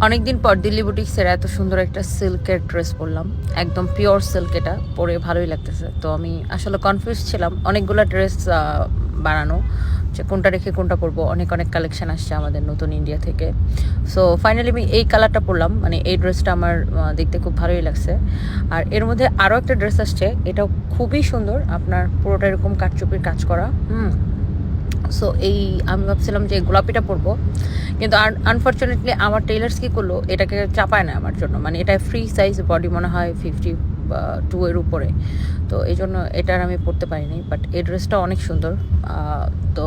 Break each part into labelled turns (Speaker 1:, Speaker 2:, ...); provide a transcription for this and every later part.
Speaker 1: অনেকদিন পর দিল্লি বুটিক্সের এত সুন্দর একটা সিল্কের ড্রেস পরলাম, একদম পিওর সিল্ক। এটা পরে ভালোই লাগতেছে। তো আমি আসলে কনফিউজ ছিলাম অনেকগুলো ড্রেস বানানো, যে কোনটা রেখে কোনটা পরবো। অনেক অনেক কালেকশন আসছে আমাদের নতুন ইন্ডিয়া থেকে। সো ফাইনালি আমি এই কালারটা পরলাম, মানে এই ড্রেসটা আমার দেখতে খুব ভালোই লাগছে। আর এর মধ্যে আরও একটা ড্রেস আসছে, এটাও খুবই সুন্দর, আপনার পুরোটা এরকম কাঠচুপির কাজ করা। সো এই আমি ভাবছিলাম যে গোলাপিটা পরবো, কিন্তু আনফর্চুনেটলি আমার টেলার্স কী করলো, এটাকে চাপায় না আমার জন্য। মানে এটা ফ্রি সাইজ, বডি মনে হয় 52 এর উপরে। তো এই জন্য এটার আমি পরতে পারিনি। বাট এই ড্রেসটা অনেক সুন্দর। তো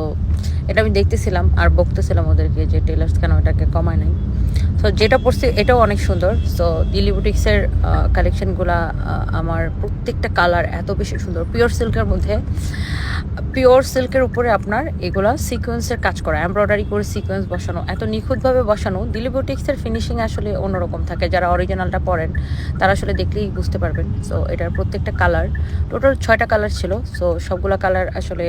Speaker 1: এটা আমি দেখতেছিলাম আর বকতেছিলাম ওদেরকে যে টেলার্স কেন এটাকে কমায় নাই। সো যেটা পরছি এটাও অনেক সুন্দর। সো দিল্লি বুটিক্সের কালেকশনগুলো আমার প্রত্যেকটা কালার এত বেশি সুন্দর। পিওর সিল্কের মধ্যে, পিওর সিল্কের উপরে আপনার এগুলা সিকোয়েন্সের কাজ করা, এমব্রয়ডারি করে সিকোয়েন্স বসানো, এত নিখুঁতভাবে বসানো। দিল্লি বুটিক্সের ফিনিশিং আসলে অন্যরকম থাকে। যারা অরিজিনালটা পরেন তারা আসলে দেখলেই বুঝতে পারবেন। সো এটার প্রত্যেকটা কালার, টোটাল 6টা কালার ছিল। সো সবগুলো কালার আসলে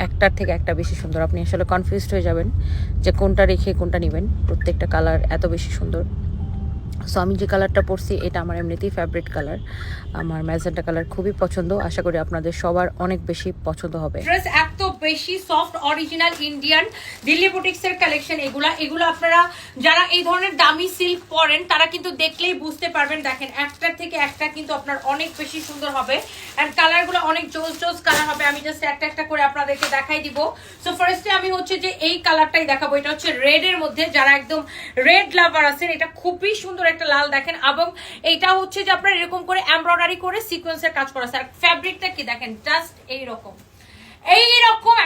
Speaker 1: একটার থেকে একটা বেশি সুন্দর। আপনি আসলে কনফিউজড হয়ে যাবেন যে কোনটা রেখে কোনটা নেবেন। প্রত্যেকটা কালার এত বেশি সুন্দর। সো আমি যে কালারটা পরছি এটা আমার এমনিতেই ফেভারিট কালার। আমার ম্যাজেন্টা কালার খুবই পছন্দ। আশা করি আপনাদের সবার অনেক বেশি পছন্দ হবে।
Speaker 2: ড্রেস এত বেশি সফট, অরিজিনাল ইন্ডিয়ান দিল্লি বুটিক্সের কালেকশন। এগুলো আপনারা যারা এই ধরনের দামি সিল্ক পরেন তারা কিন্তু দেখলেই বুঝতে পারবেন। দেখেন একটার থেকে একটা কিন্তু আপনার অনেক বেশি সুন্দর হবে। অ্যান্ড কালারগুলো অনেক জোস কালার হবে। আমি জাস্ট একটা একটা করে আপনাদেরকে দেখাই দিব। সো ফার্স্টে আমি হচ্ছে যে এই কালারটাই দেখাবো। এটা হচ্ছে রেড এর মধ্যে, যারা একদম রেড লাভার আছেন এটা খুবই সুন্দর একটা লাল দেখেন। এবং এইটা হচ্ছে যে আপনার এরকম করে এমব্রয়ডারি করে সিকোয়েন্সের কাজ করা আছে। আর ফ্যাব্রিকটা কি দেখেন, জাস্ট এইরকম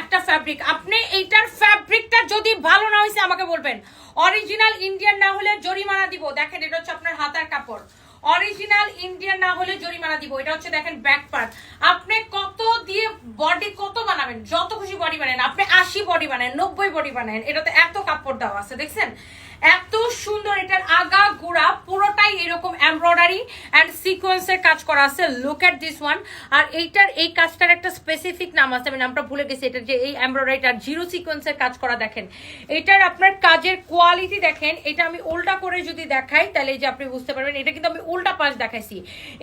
Speaker 2: একটা ফ্যাব্রিক। আপনি এইটার ফ্যাব্রিকটা যদি ভালো না হয়েছে আমাকে বলবেন, অরিজিনাল ইন্ডিয়ান না হলে জরিমানা দিব। দেখেন এটা হচ্ছে আপনার হাতার কাপড়, অরিজিনাল ইন্ডিয়ান না হলে জরিমানা দিব। এটা হচ্ছে দেখেন ব্যাক পার্ট। আপনি কত দিয়ে বডি কত বানাবেন, যত খুশি বডি বানান, আপনি 80 বডি বানান, 90 বডি বানান, এটাতে এত কাপড় দেওয়া আছে। দেখছেন এত সুন্দর। এটার আগা গোড়া পুরোটাই এরকম এমব্রয়ডারি এন্ড সিকোয়েন্সের কাজ করা আছে। Look at this one. আর এইটার এই কাজটার একটা স্পেসিফিক নাম আছে, আমি নামটা ভুলে গেছি। এটার যে এই এমব্রয়ডারিটার জিরো সিকোয়েন্সের কাজ করা দেখেন। এটার আপনার কাজের কোয়ালিটি দেখেন। এটা আমি উল্টা করে যদি দেখাই তাহলে এই যে আপনি বুঝতে পারবেন, এটা কিন্তু আমি উল্টা পাশ দেখাইছি।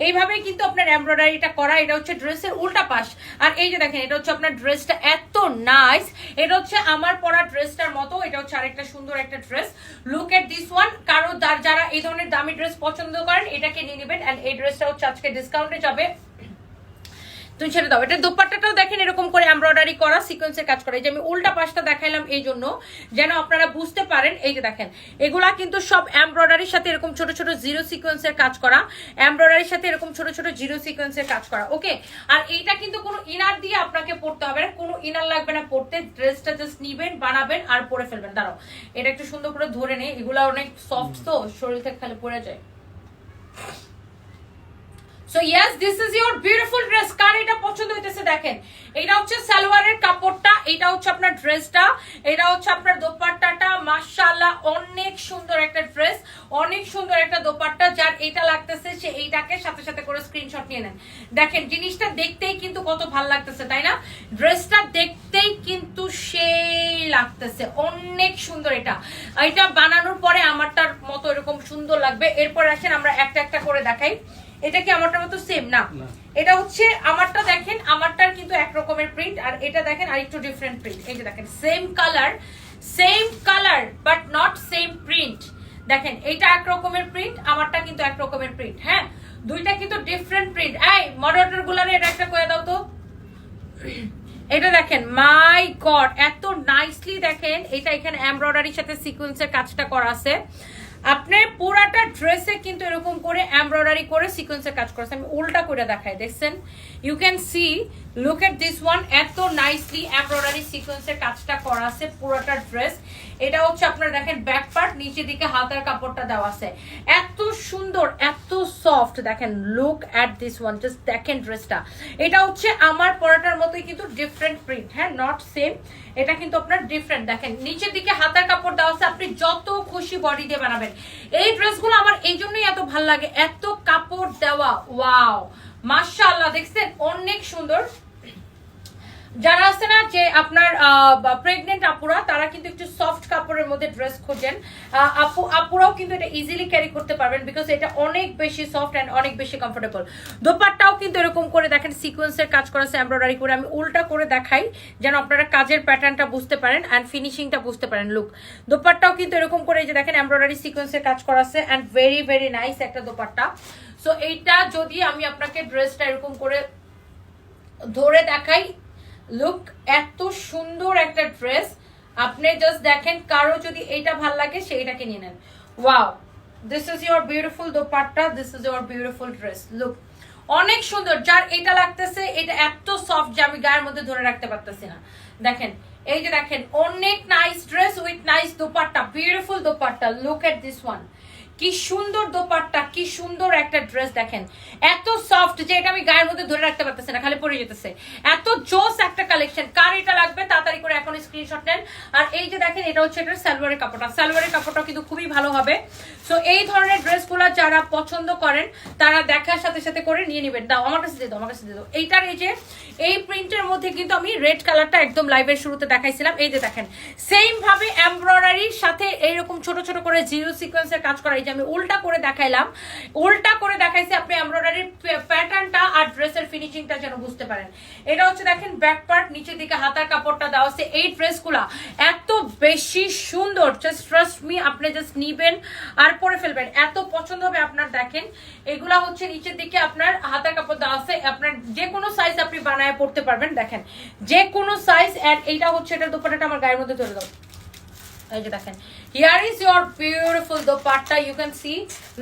Speaker 2: এইভাবেই কিন্তু আপনার এমব্রয়ডারিটা করা। এটা হচ্ছে ড্রেসের উল্টা পাশ। আর এই যে দেখেন এটা হচ্ছে আপনার ড্রেসটা এত নাইস। এটা হচ্ছে আমার পরা ড্রেসটার মতো। এটা হচ্ছে আরেকটা সুন্দর একটা dress. Look at this one. কারো যারা এই ধরনের দামি ড্রেস পছন্দ করেন এটাকে নিয়ে নেবেন। এন্ড এই ড্রেসটা হচ্ছে আজকে ডিসকাউন্টে যাবে। তুমি ছেড়ে দাও। এটা দোপাট্টাটাও দেখেন এরকম করে এমব্রয়ডারি করা, সিকোয়েন্সের কাজ করা। এই যে আমি উল্টা পাশটা দেখাইলাম এই জন্য যেন আপনারা বুঝতে পারেন। এই যে দেখেন এগুলা কিন্তু সব এমব্রয়ডারির সাথে এরকম ছোট ছোট জিরো সিকোয়েন্সের কাজ করা, এমব্রয়ডারির সাথে এরকম ছোট ছোট জিরো সিকোয়েন্সের কাজ করা। ওকে, আর এইটা কিন্তু কোনো ইনার দিয়ে আপনাকে পড়তে হবে না, কোনো ইনার লাগবে না পড়তে। ড্রেসটা জাস্ট নিবেন, বানাবেন আর পরে ফেলবেন। দাঁড়াও এটা একটু সুন্দর করে ধরে নেই। এগুলা অনেক সফট তো শরীর থেকে খালি পড়ে যায়। So yes, this is your beautiful dress. কার এটা পছন্দ হইতেছে দেখেন। এটা হচ্ছে সালোয়ারের কাপড়টা, এটা হচ্ছে আপনার ড্রেসটা, এটা হচ্ছে আপনার দোপাট্টাটা। মাশাআল্লাহ অনেক সুন্দর একটা ড্রেস, অনেক সুন্দর একটা দোপাট্টা। যার এটা লাগতেছে সে এইটাকে সাথে সাথে করে স্ক্রিনশট নিয়ে নেন। দেখেন জিনিসটা দেখতেই কিন্তু কত ভালো লাগতেছে, তাই না? ড্রেসটা দেখতেই কিন্তু সেই লাগতেছে, অনেক সুন্দর। এটা বানানোর পরে আমারটার মতো এরকম সুন্দর লাগবে। এরপর আসেন আমরা একটা একটা করে দেখাই। এটা কি আমারটার মতো সেম না? এটা হচ্ছে আমারটা দেখেন, আমারটার কিন্তু এক রকমের প্রিন্ট, আর এটা দেখেন আর একটু ডিফারেন্ট প্রিন্ট। এই যে দেখেন same colour but not same print. দেখেন এটা এক রকমের প্রিন্ট, আমারটা কিন্তু এক রকমের প্রিন্ট। হ্যাঁ, দুইটা কিন্তু ডিফারেন্ট প্রিন্ট। এই মডারেটর গুলারে এটা একটা করে দাও তো। এটা দেখেন, মাই গড এত নাইসলি দেখেন। এটা এখানে এমব্রয়ডারির সাথে সিকোয়েন্সের কাজটা করা আছে। আপনার পুরাটা ড্রেসে কিন্তু এরকম করে এমব্রয়ডারি করে সিকোয়েন্সের কাজ করেছে। আমি উল্টা করে দেখাই, দেখছেন? You can see, look at this one. এত নাইসলি এমব্রয়ডারি সিকোয়েন্সের কাজটা করা আছে পুরোটা ড্রেস। এটা হচ্ছে আপনারা দেখেন ব্যাক পার্ট, নিচের দিকে হাতার কাপড়টা দেওয়া আছে। এত সুন্দর, এত সফট। দেখেন look at this one, just দেখেন ড্রেসটা। এটা হচ্ছে আমার পরাটার মতোই কিন্তু ডিফারেন্ট প্রিন্ট। হ্যাঁ, নট সেম, এটা কিন্তু আপনার ডিফারেন্ট। দেখেন নিচের দিকে হাতার কাপড় দেওয়া আছে, আপনি যত খুশি বডি দিয়ে বানাবেন। এই ড্রেসগুলো আমার এই জন্যই এত ভালো লাগে, এত কাপড় দেওয়া। ওয়াও মাশাআল্লাহ, দেখছেন অনেক সুন্দর। যারা আছে না যে আপনার প্রেগনেন্ট আপুরা, তারা কিন্তু একটু সফট কাপড়ের মধ্যে ড্রেস খোঁজেন, আপুরাও কিন্তু এটা ইজিলি ক্যারি করতে পারবেন, বিকজ এটা অনেক বেশি সফট অ্যান্ড অনেক বেশি কমফোর্টেবল। দোপাট্টাও কিন্তু এরকম করে দেখেন সিকোয়েন্সের কাজ করা আছে, এমব্রয়ডারি করে। আমি উল্টা করে দেখাই যেন আপনারা কাজের প্যাটার্নটা বুঝতে পারেন অ্যান্ড ফিনিশিংটা বুঝতে পারেন। লুক, দোপাট্টাও কিন্তু এরকম করে যে দেখেন এমব্রয়ডারি সিকোয়েন্সের কাজ করা আছে অ্যান্ড ভেরি ভেরি নাইস একটা দোপাট্টা। সো এইটা যদি আমি আপনাকে ড্রেসটা এরকম করে ধরে দেখাই, লুক এত সুন্দর একটা ড্রেস, আপনি জাস্ট দেখেন, কারো যদি এইটা ভাল লাগে সেইটাকে নিয়ে নেন। Wow, this is your beautiful dupatta, this is your beautiful dress. Look অনেক সুন্দর। যার এটা লাগতেছে, এটা এত সফট যে আমি গায়ের মধ্যে ধরে রাখতে পারতেছি না। দেখেন, এই যে দেখেন, অনেক nice dress with nice dupatta, beautiful dupatta. Look at this one, কি সুন্দর দোপাট্টা, কি সুন্দর একটা ড্রেস। দেখেন এত সফট যে এটা আমি গায়ের মধ্যে ধরে রাখতে পারতেছি না, খালি পরে যেতেছে। এত জোস একটা কালেকশন। কার এটা লাগবে তাড়াতাড়ি করে এখন স্ক্রিনশট নেন। আর এই যে দেখেন, এটা হচ্ছে এটার সালোয়ারের কাপড়টা, সালোয়ারের কাপড়টা কিন্তু খুবই ভালো হবে। সো এই ধরনের ড্রেসগুলো যারা পছন্দ করেন তারা দেখার সাথে সাথে করে নিয়ে নেবেন। দাও আমার কাছে দিয়ে দাও, আমার কাছে দিয়ে দাও। এইটার এই যে এই প্রিন্টের মধ্যে কিন্তু আমি রেড কালারটা একদম লাইভের শুরুতে দেখাইছিলাম। এই যে দেখেন, সেম ভাবে এমব্রয়ডারির সাথে এইরকম ছোট ছোট করে জিরো সিকোয়েন্সের কাজ করা। এই যে আমি উল্টা করে দেখাইলাম, উল্টা করে দেখাইছি, আপনি এমব্রয়ডারির প্যাটার্নটা আর ড্রেসের ফিনিশিংটা যেন বুঝতে পারেন। এটা হচ্ছে দেখেন ব্যাক পার্ট, নিচের দিকে হাতার কাপড়টা দেওয়া আছে। এই ড্রেসগুলা এত বেশি সুন্দর, জাস্ট ট্রাস্ট মি, আপনি জাস্ট নিবেন আর পরে ফেলবেন, এত পছন্দ হবে আপনার। দেখেন এগুলা হচ্ছে নিচের দিকে আপনার হাতার কাপড় দেওয়া আছে, আপনার যে কোনো সাইজ আপনি বানায় পড়তে পারবেন। দেখেন যে কোনো সাইজ। এন্ড এইটা হচ্ছে এটার দোপাট্টাটা আমার গায়ের মধ্যে ধরে দাও। এই যে দেখেন, here is your beautiful dupatta, you can see,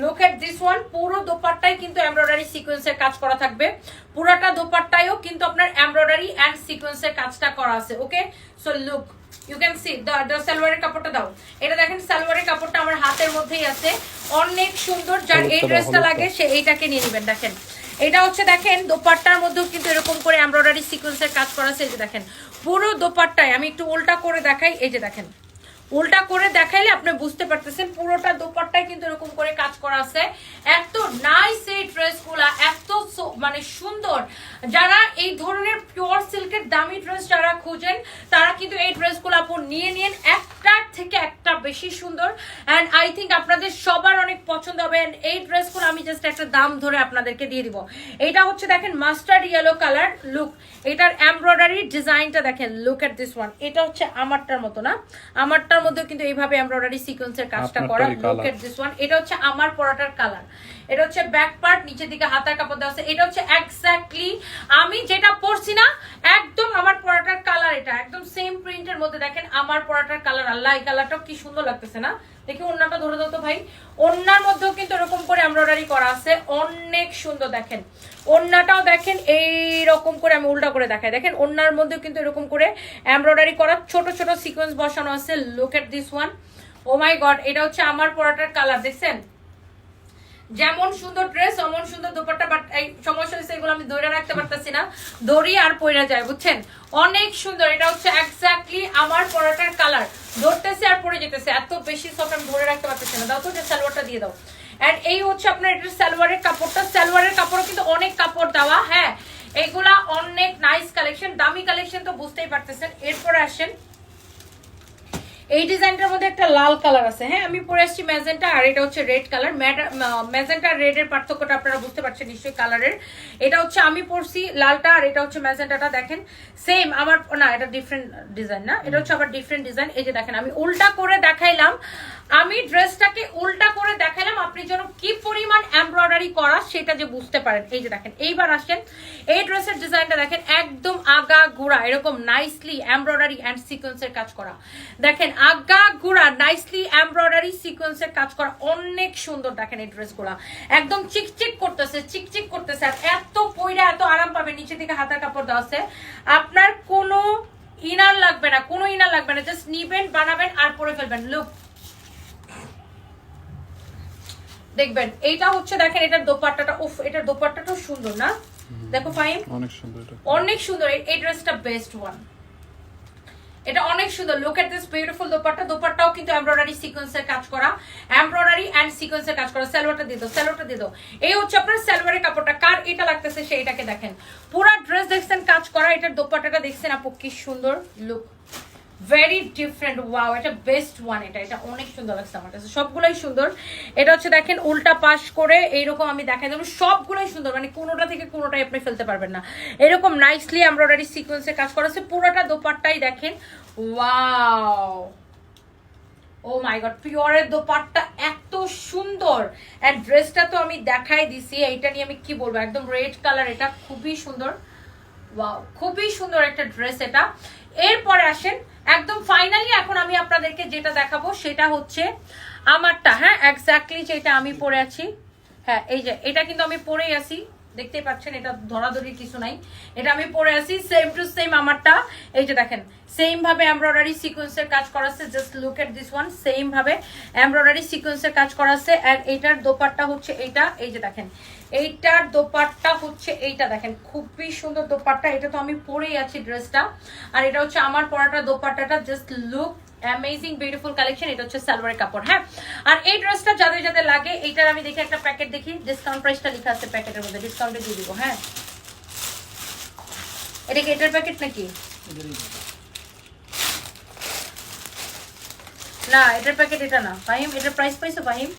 Speaker 2: look at this one. পুরো দোপাট্টায় কিন্তু এমব্রয়ডারি সিকোয়েন্সের কাজ করা থাকবে, পুরাটা দোপাট্টায়ও কিন্তু আপনার এমব্রয়ডারি এন্ড সিকোয়েন্সের কাজটা করা আছে। Okay, so look, you can see the সালোয়ারের কাপড়টা দাও। এটা দেখেন সালোয়ারের কাপড়টা আমার হাতের মধ্যেই আছে, অনেক সুন্দর। যার এই ড্রেসটা লাগে সে এইটাকে নিয়ে নেবেন। দেখেন এটা হচ্ছে দেখেন দোপাট্টার মধ্যেও কিন্তু এরকম করে এমব্রয়ডারি সিকোয়েন্সের কাজ করা আছে। এই যে দেখেন পুরো দোপাট্টায়, আমি একটু উল্টা করে দেখাই। এই যে দেখেন, উল্টা করে দেখাইলে আপনি বুঝতে পারতেছেন পুরোটা দোপাট্টায় কিন্তু এরকম করে কাজ করা আছে। এত নাইস এই ড্রেসগুলা, এত মানে সুন্দর। যারা এই ধরনের পিওর সিল্কের দামি ড্রেস যারা খুঁজেন তারা কিন্তু এই ড্রেসগুলো আপু নিয়ে নিন, একটার থেকে একটা বেশি সুন্দর। অ্যান্ড আই থিঙ্ক আপনাদের সবার অনেক পছন্দ হবে। এই ড্রেসগুলো আমি জাস্ট একটা দাম ধরে আপনাদেরকে দিয়ে দিব। এটা হচ্ছে দেখেন মাস্টার্ড ইয়েলো কালার। লুক, এটার এমব্রয়ডারি ডিজাইনটা দেখেন, লুক এট দিস ওয়ান। এটা হচ্ছে আমারটার মতো না, আমারটার মধ্যে কিন্তু এইভাবে এমব্রয়ডারি সিকোয়েন্সের কাজটা করা। Look at this one. এটা হচ্ছে আমার পরাটার কালার, এটা হচ্ছে ব্যাক পার্ট, নিচের দিকে হাতার কাপড় দেওয়া আছে। এটা হচ্ছে এক্স্যাক্টলি আমি যেটা পরছি না, একদম আমার পরাটার কালার। এটা একদম সেম প্রিন্টের মধ্যে দেখেন আমার পরাটার কালার। আল্লাহ, এই কালারটাও কি সুন্দর লাগতেছে না? দেখি ওন্নাটা ধরে দাও তো ভাই। ওন্নার মধ্যেও কিন্তু এরকম করে এমব্রয়ডারি করা আছে, অনেক সুন্দর। দেখেন ওন্নাটাও দেখেন এইরকম করে, আমি উল্টা করে দেখাই। দেখেন ওন্নার মধ্যেও কিন্তু এরকম করে এমব্রয়ডারি করা, ছোট ছোট সিকোয়েন্স বসানো আছে। Look at this one, oh my god. এটা হচ্ছে আমার পরাটার কালার। দেখছেন যেমন সুন্দর ড্রেস অমন সুন্দর দোপাট্টা, বাট এই সমস্যা হয়েছে এগুলো আমি ধরে রাখতে পারতেছি না, দড়ি আর পইরা যায়, বুঝছেন? অনেক সুন্দর। এটা হচ্ছে এক্স্যাক্টলি আমার পরাটার কালার, ধরতেছে আর পরে যেতেছে, এত বেশি সফট আমি ধরে রাখতে পারতেছি না। দাও তো যে সালোয়ারটা দিয়ে দাও। এন্ড এই হচ্ছে আপনার এটার সালোয়ারের কাপড়টা, সালোয়ারের কাপড়ও কিন্তু অনেক কাপড় দেওয়া। হ্যাঁ, এইগুলা অনেক নাইস কালেকশন, দামি কালেকশন তো বুঝতেই পারতেছেন। এরপরে আসেন এই ডিজাইনটার মধ্যে একটা লাল কালার আছে। হ্যাঁ, আমি পরে আসছি ম্যাজেন্টা, আর এটা হচ্ছে রেড কালার। ম্যাজেন্টা রেড এর পার্থক্যটা আপনারা বুঝতে পারছেন নিশ্চয়ই কালারের। এটা হচ্ছে আমি পরছি লালটা, আর এটা হচ্ছে ম্যাজেন্টাটা। দেখেন সেম আমার, না এটা ডিফারেন্ট ডিজাইন না, এটা হচ্ছে আবার ডিফারেন্ট ডিজাইন। এই যে দেখেন আমি উল্টা করে দেখাইলাম, আমি ড্রেসটাকে উল্টা করে দেখাইলাম, আপনি যেন কি পরিমাণ এমব্রয়ডারি করা সেটা যে বুঝতে পারেন। এই যে দেখেন, এইবার আসেন এই ড্রেসের ডিজাইনটা দেখেন, একদম আগা গুড়া এরকম নাইসলি এমব্রয়ডারি এন্ড সিকোয়েন্সের কাজ করা। দেখেন আগা গুড়া নাইসলি এমব্রয়ডারি সিকোয়েন্সের কাজ করা, অনেক সুন্দর। দেখেন এই ড্রেসগুলা একদম চিকচিক করতেছে, চিকচিক করতেছে, আর এত পয়রা এত আরাম পাবে। নিচে থেকে হাতার কাপড় দেওয়া আছে, আপনার কোনো ইনার লাগবে না, কোনো ইনার লাগবে না, জাস্ট নিবেন, বানাবেন আর পরে ফেলবেন। লুক দেখবেন, এইটা হচ্ছে দেখেন এটার দোপাট্টাটা, উফ এটার দোপাট্টাটাও সুন্দর না? দেখো ফাইন,
Speaker 3: অনেক সুন্দর,
Speaker 2: অনেক সুন্দর। এই ড্রেসটা বেস্ট ওয়ান, এটা অনেক সুন্দর। Look at this beautiful dupatta. দোপাট্টাও কিন্তু এমব্রয়ডারি সিকোয়েন্সের কাজ করা, এমব্রয়ডারি এন্ড সিকোয়েন্সের কাজ করা। সালোয়ারটা দিয়ে দাও, সালোয়ারটা দিয়ে দাও। এই হচ্ছে আপনার সালোয়ারের কাপড়টা। কার এটা লাগতেছে সেইটাকে দেখেন। পুরা ড্রেস দেখছেন কাজ করা, এটার দোপাট্টাটা দেখছেন আপু কি সুন্দর লুক, ভেরি ডিফারেন্ট। ওয়াও, এটা বেস্ট ওয়ান। এটা অনেক সুন্দর লাগছে আমার কাছে, সবগুলাই সুন্দর। এটা হচ্ছে দেখেন উল্টা পাশ করে এইরকম আমি দেখাই দেবো, সবগুলাই সুন্দর, মানে কোনোটা থেকে কোনোটাই আপনি ফেলতে পারবেন না। এরকম নাইসলি এমব্রয়ডারি সিকোয়েন্সে কাজ করা আছে। পুরোটা দোপাট্টাই দেখেন, ওয়াও, ও মাই গড, পিওরের দোপাট্টা এত সুন্দর। এন্ড ড্রেসটা তো আমি দেখাই দিছি, এইটা নিয়ে আমি কি বলবো, একদম রেড কালার, এটা খুবই সুন্দর। ওয়াও, খুবই সুন্দর একটা ড্রেস এটা। এরপরে আসেন একদম ফাইনালি, এখন আমি আপনাদেরকে যেটা দেখাবো সেটা হচ্ছে আমারটা। হ্যাঁ, এক্স্যাক্টলি যেটা আমি পরে আছি। হ্যাঁ, এই যে এটা কিন্তু আমি পরেই আছি, দেখতেই পাচ্ছেন, এটা ধরাধরি কিছু নাই, এটা আমি পরে আছি সেম টু সেম আমারটা। এই যে দেখেন সেম ভাবে এমব্রয়ডারি সিকোয়েন্সের কাজ করা আছে, just look at this one, same ভাবে এমব্রয়ডারি সিকোয়েন্সের কাজ করা আছে। আর এইটার দোপাট্টা হচ্ছে এইটা, এই যে দেখেন এইটার দোপাট্টা হচ্ছে এইটা, দেখেন খুবই সুন্দর দোপাট্টা। এটা তো আমি পরেই আছি ড্রেসটা, আর এটা হচ্ছে আমার পরাটা দোপাট্টাটা, just look amazing beautiful collection. এটা হচ্ছে সালোয়ারের কাপড়। হ্যাঁ, আর এই ড্রেসটা যাদের যাদের লাগে, এইটার আমি দেখি একটা প্যাকেট দেখি, ডিসকাউন্ট প্রাইসটা লেখা আছে প্যাকেটের মধ্যে, ডিসকাউন্টে দিয়ে দিব। হ্যাঁ, এটা কি এটার প্যাকেট নাকি? না, এটার প্যাকেট এটা না ফাহিম, এটার প্রাইস পাইছো ফাহিম?